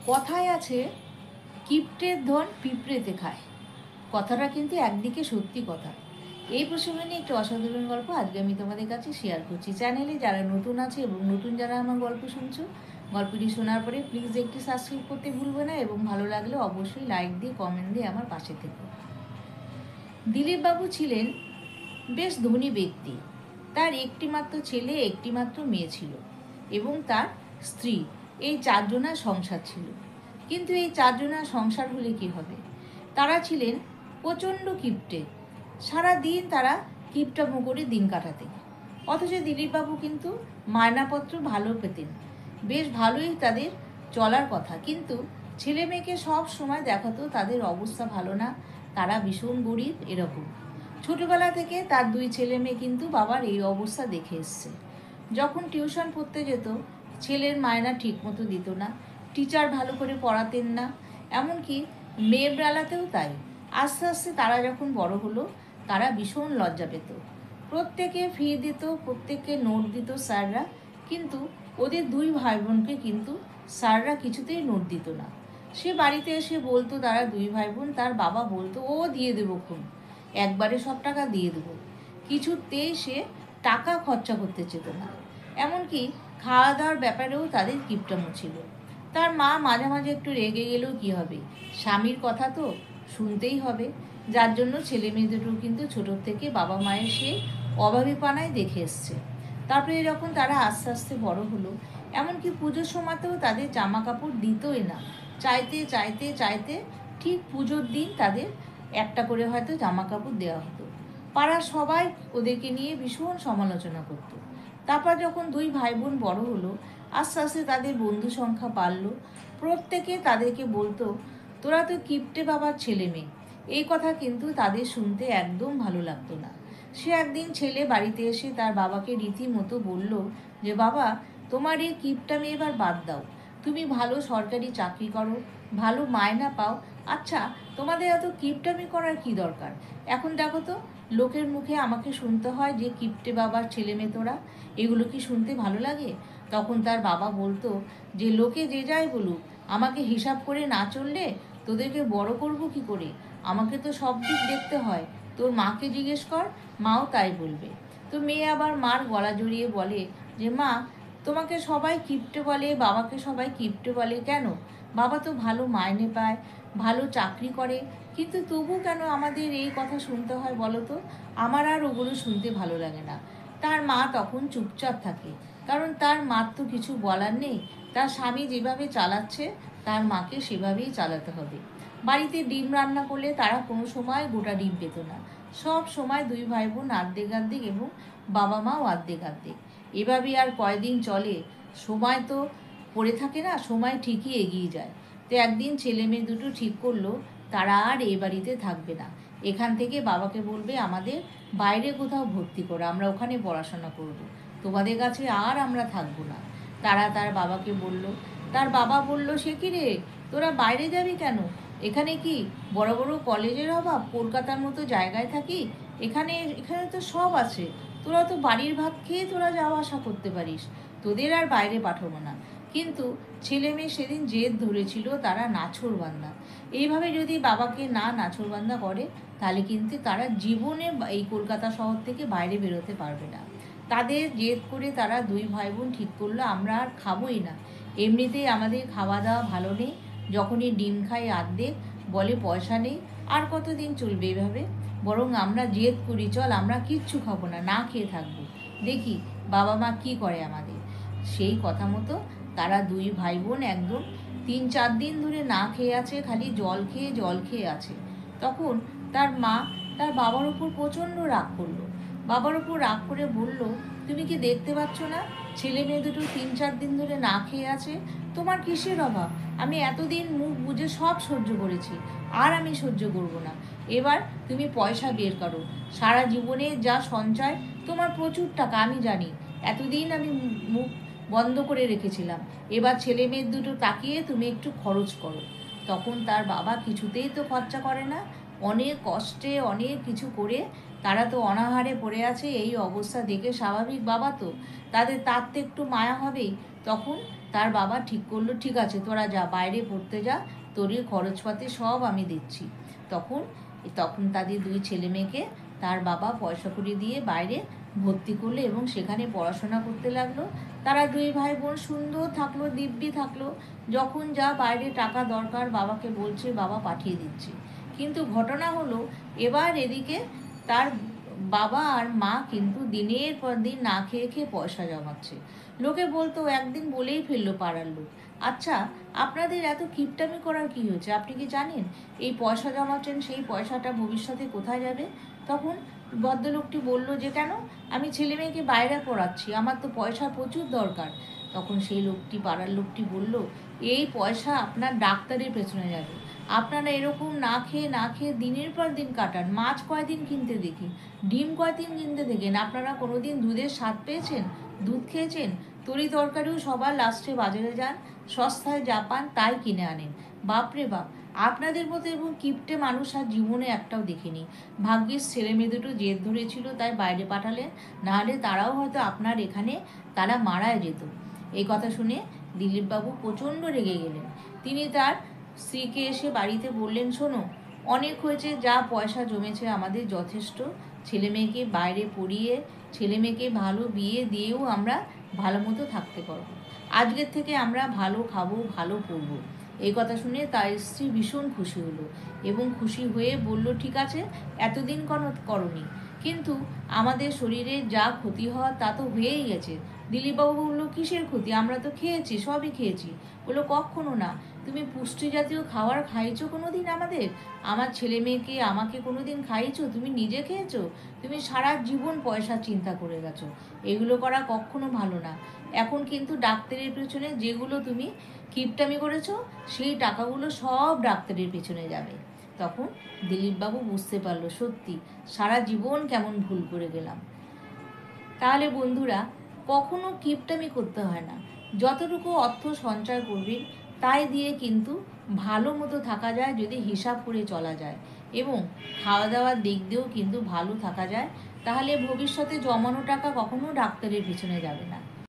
কথায় আছে কিপ্টের ধন পিঁপড়েতে খায়। কথাটা কিন্তু একদিকে সত্যি কথা। এই প্রসঙ্গে নিয়ে একটু অসাধারণ গল্প আজকে আমি তোমাদের কাছে শেয়ার করছি। চ্যানেলে যারা নতুন আছে এবং নতুন যারা আমার গল্প শুনছো, গল্পটি শোনার পরে প্লিজ একটি সাবস্ক্রাইব করতে ভুলবে না এবং ভালো লাগলে অবশ্যই লাইক দিয়ে কমেন্ট দিয়ে আমার পাশে থেকো। দিলীপবাবু ছিলেন বেশ ধনী ব্যক্তি। তার একটিমাত্র ছেলে, একটিমাত্র মেয়ে ছিল এবং তার স্ত্রী। এই চারজনার সংসার ছিল। কিন্তু এই চারজনার সংসার হলে কি হবে? তারা ছিলেন প্রচণ্ড কিপ্টে। সারাদিন তারা কিপটামো করে দিন কাটাতেন। অথচ দিলীপবাবু কিন্তু মায়নাপত্র ভালো পেতেন, বেশ ভালোই তাদের চলার কথা। কিন্তু ছেলে মেয়েকে সব সময় দেখাতো তাদের অবস্থা ভালো না, তারা ভীষণ গরিব এরকম। ছোটবেলা থেকে তার দুই ছেলে মেয়ে কিন্তু বাবার এই অবস্থা দেখে এসছে। যখন টিউশন পড়তে যেত, ছেলের মায়না ঠিকমতো দিত না, টিচার ভালো করে পড়াতেন না, এমনকি মেয়ের বেলাতেও তাই। আস্তে আস্তে তারা যখন বড় হলো, তারা ভীষণ লজ্জা পেত। প্রত্যেকে ফি দিত, প্রত্যেককে নোট দিত স্যাররা, কিন্তু ওদের দুই ভাই বোনকে কিন্তু স্যাররা কিছুতেই নোট দিত না। সে বাড়িতে এসে বলতো, তারা দুই ভাই বোন, তার বাবা বলতো ও দিয়ে দেবো খুন, একবারে সব টাকা দিয়ে দেবো। কিছুতেই সে টাকা খরচা করতে চেত না। এমনকি খাওয়া দাওয়ার ব্যাপারেও তাদের কিপটামো ছিল। তার মা মাঝে মাঝে একটু রেগে গেলেও কী হবে, স্বামীর কথা তো শুনতেই হবে। যার জন্য ছেলে মেয়ে দুটো কিন্তু ছোটোর থেকে বাবা মায়ের সে অভাবীপানায় দেখে এসছে। তারপরে যখন তারা আস্তে আস্তে বড় হলো, এমনকি পুজোর সময়তেও তাদের জামা কাপড় দিতই না। চাইতে চাইতে চাইতে ঠিক পুজোর দিন তাদের একটা করে হয়তো জামা কাপড় দেওয়া হতো। পাড়ার সবাই ওদেরকে নিয়ে ভীষণ সমালোচনা করতো। তারপর যখন দুই ভাই বোন বড় হলো, আস্তে আস্তে তাদের বন্ধু সংখ্যা বাড়লো। প্রত্যেকে তাদেরকে বলতো, তোরা তো কিপ্টে বাবার ছেলে মেয়ে। এই কথা কিন্তু তাদের শুনতে একদম ভালো লাগতো না। সে একদিন ছেলে বাড়িতে এসে তার বাবাকে রীতিমতো বলল যে, বাবা, তোমার এই কিপটামি এবার বাদ দাও। তুমি ভালো সরকারি চাকরি করো, ভালো মায়না পাও। আচ্ছা, তোমাদের এত কিপটামি করার কি দরকার? এখন দেখো তো, লোকের মুখে আমাকে শুনতে হয় যে কিপ্টে বাবার ছেলে মেয়ে তোরা। এগুলো কি শুনতে ভালো লাগে? তখন তার বাবা বলতো যে, লোকে যে যাই বলুক, আমাকে হিসাব করে না চললে তোদেরকে বড় করব কি করে? আমাকে তো সব দিক দেখতে হয়। তোর মাকে জিজ্ঞেস কর, মাও তাই বলবে। তো মেয়ে আবার মার গলা জড়িয়ে বলে যে, মা, তোমাকে সবাই কিপ্টে বলে, বাবাকে সবাই কিপ্টে বলে কেন? বাবা তো ভালো মাইনে পায়, ভালো চাকরি করে, কিন্তু তবু কেন আমাদের এই কথা শুনতে হয় বলো তো? আমার আর ওগুলো শুনতে ভালো লাগে না। তার মা তখন চুপচাপ থাকে, কারণ তার মার তো কিছু বলার নেই। তার স্বামী যেভাবে চালাচ্ছে, তার মাকে সেভাবেই চালাতে হবে। বাড়িতে ডিম রান্না করলে তারা কোনো সময় গোটা ডিম পেত না। সব সময় দুই ভাই বোন আর্ধেক আর্ধেক এবং বাবা মাও আর্ধেক আর্ধেক। এভাবেই আর কয়দিন চলে। সময় তো পড়ে থাকে না, সময় ঠিকই এগিয়ে যায়। তো একদিন ছেলে মেয়ে দুটো ঠিক করলো তারা আর এ বাড়িতে থাকবে না। এখান থেকে বাবাকে বলবে, আমাদের বাইরে কোথাও ভর্তি করো, আমরা ওখানে পড়াশোনা করব, তোমাদের কাছে আর আমরা থাকবো না। তারা তার বাবাকে বলল। তার বাবা বলল, সে কি রে, তোরা বাইরে যাবি কেন? এখানে কি বড় বড় কলেজের অভাব? কলকাতার মতো জায়গায় থাকি? এখানে এখানে তো সব আছে। তোরা তো বাড়ির ভাত খেয়ে তোরা যাওয়া আসা করতে পারিস, তোদের আর বাইরে পাঠাবো না। কিন্তু ছেলে মেয়ে সেদিন জেদ ধরেছিল তারা নাছোড়বান্দা। এইভাবে যদি বাবাকে না নাছোড়বান্দা করে, তাহলে কিন্তু তারা জীবনে এই কলকাতা শহর থেকে বাইরে বেরোতে পারবে না। তাদের জেদ করে তারা দুই ভাই বোন ঠিক করলো, আমরা আর খাবোই না। এমনিতেই আমাদের খাওয়া দাওয়া ভালো নেই, যখনই ডিম খাই আর্ধেক, বলে পয়সা নেই, আর কতদিন চলবে এভাবে? বরং আমরা জেদ করি, চল আমরা কিচ্ছু খাবো না, না খেয়ে থাকবো, দেখি বাবা মা কি করে আমাদের। সেই কথা মতো তারা দুই ভাই বোন একদম 3-4 দিন ধরে না খেয়ে আছে, খালি জল খেয়ে আছে। তখন তার মা তার বাবার উপর প্রচণ্ড রাগ করলো। বাবার উপর রাগ করে বলল, তুমি কি দেখতে পাচ্ছ না ছেলে মেয়ে দুটো 3-4 দিন ধরে না খেয়ে আছে? তোমার কিসের অভাব? আমি এতদিন মুখ বুজে সব সহ্য করেছি, আর আমি সহ্য করব না। এবার তুমি পয়সা বের করো। সারা জীবনে যা সঞ্চয় তোমার প্রচুর টাকা, আমি জানি। এতদিন আমি মুখ বন্ধ করে রেখেছিলাম, এবার ছেলে মেয়ের দুটো তাকিয়ে তুমি একটু খরচ করো। তখন তার বাবা কিছুতেই তো খরচা করে না। অনেক কষ্টে অনেক কিছু করে তারা তো অনাহারে পড়ে আছে। এই অবস্থা দেখে স্বাভাবিক বাবা তো, তার তো একটু মায়া হবেই। তখন তার বাবা ঠিক করলো, ঠিক আছে তোরা যা, বাইরে পড়তে যা, তোরই খরচপাতি সব আমি দিচ্ছি। তখন তখন তাদের দুই ছেলে মেয়েকে তার বাবা পয়সা কড়ি দিয়ে বাইরে ভর্তি করলো এবং সেখানে পড়াশোনা করতে লাগলো। তারা দুই ভাই বোন সুন্দর থাকলো, দিব্যি থাকলো। যখন যা বাইরে টাকা দরকার বাবাকে বলছে, বাবা পাঠিয়ে দিচ্ছে। কিন্তু ঘটনা হলো, এবার এদিকে তার বাবা আর মা কিন্তু দিনের পর দিন না খেয়ে খেয়ে পয়সা জমাচ্ছে। লোকে বলতো, একদিন বলেই ফেললো পাড়ার লোক, আচ্ছা আপনাদের এত কিপটামি করার কি হয়েছে? আপনি কি জানেন এই পয়সা জমাচ্ছেন, সেই পয়সাটা ভবিষ্যতে কোথায় যাবে? তখন ভদ্রলোকটি বলল যে, কেন? আমি ছেলে মেয়েকে বাইরে পড়াচ্ছি, আমার তো পয়সার প্রচুর দরকার। তখন সেই লোকটি, পাড়ার লোকটি বলল, এই পয়সা আপনার ডাক্তারের পেছনে যাবে। আপনারা এরকম না খেয়ে না খেয়ে দিনের পর দিন কাটান। মাছ কয়দিন কিনতে দেখি, ডিম কয়দিন কিনতে দেখেন? আপনারা কোনোদিন দুধের স্বাদ পেয়েছেন? দুধ খেয়েছেন? তরি তরকারিও সবার লাস্টে বাজারে যান, সস্তায় যা পান তাই কিনে আনেন। বাপরে বাপ, আপনাদের মতো এবং কিপটে মানুষ আর জীবনে একটাও দেখিনি। ভাগ্যিস ছেলে মেয়ে দুটো জেদ ধরেছিল তাই বাইরে পাঠালেন, নাহলে তারাও হয়তো আপনার এখানে তারা মারা যেত। এই কথা শুনে দিলীপবাবু প্রচণ্ড রেগে গেলেন। তিনি তার স্ত্রীকে এসে বাড়িতে বললেন, শোনো, অনেক হয়েছে, যা পয়সা জমেছে আমাদের যথেষ্ট। ছেলে মেয়েকে বাইরে পড়িয়ে ছেলে মেয়েকে ভালো বিয়ে দিয়েও আমরা ভালো মতো থাকতে পারবো। আজকের থেকে আমরা ভালো খাবো, ভালো পড়বো। এই কথা শুনে তার স্ত্রী ভীষণ খুশি হলো এবং খুশি হয়ে বলল, ঠিক আছে, এতদিন করনি, কিন্তু আমাদের শরীরে যা ক্ষতি হওয়ার তা তো হয়েই গেছে। দিলীপবাবু বললো, কিসের ক্ষতি? আমরা তো খেয়েছি, সবই খেয়েছি। বললো, কখনো না। তুমি পুষ্টি জাতীয় খাবার খাইছো কোনো দিন আমাদের? আমার ছেলে মেয়েকে, আমাকে কোনো দিন খাইছো? তুমি নিজে খেয়েছো? তুমি সারা জীবন পয়সা চিন্তা করে গেছো। এগুলো করা কখনো ভালো না। এখন কিন্তু ডাক্তারের পেছনে যেগুলো তুমি কিপটামি করেছো, সেই টাকাগুলো সব ডাক্তারের পেছনে যাবে। তখন দিলীপবাবু বুঝতে পারলো, সত্যি সারা জীবন কেমন ভুল করে গেলাম। তাহলে বন্ধুরা, কখনো কিপটামি করতে হয় না। যতটুকু অর্থ সঞ্চয় করবেন তাই দিয়ে কিন্তু ভালো মতো থাকা যায়, যদি হিসাব করে চলা যায়, এবং খাওয়া দাওয়ার দিক দিয়েও কিন্তু ভালো থাকা যায়। তাহলে ভবিষ্যতে জমানো টাকা কখনো ডাক্তারের পিছনে যাবে না।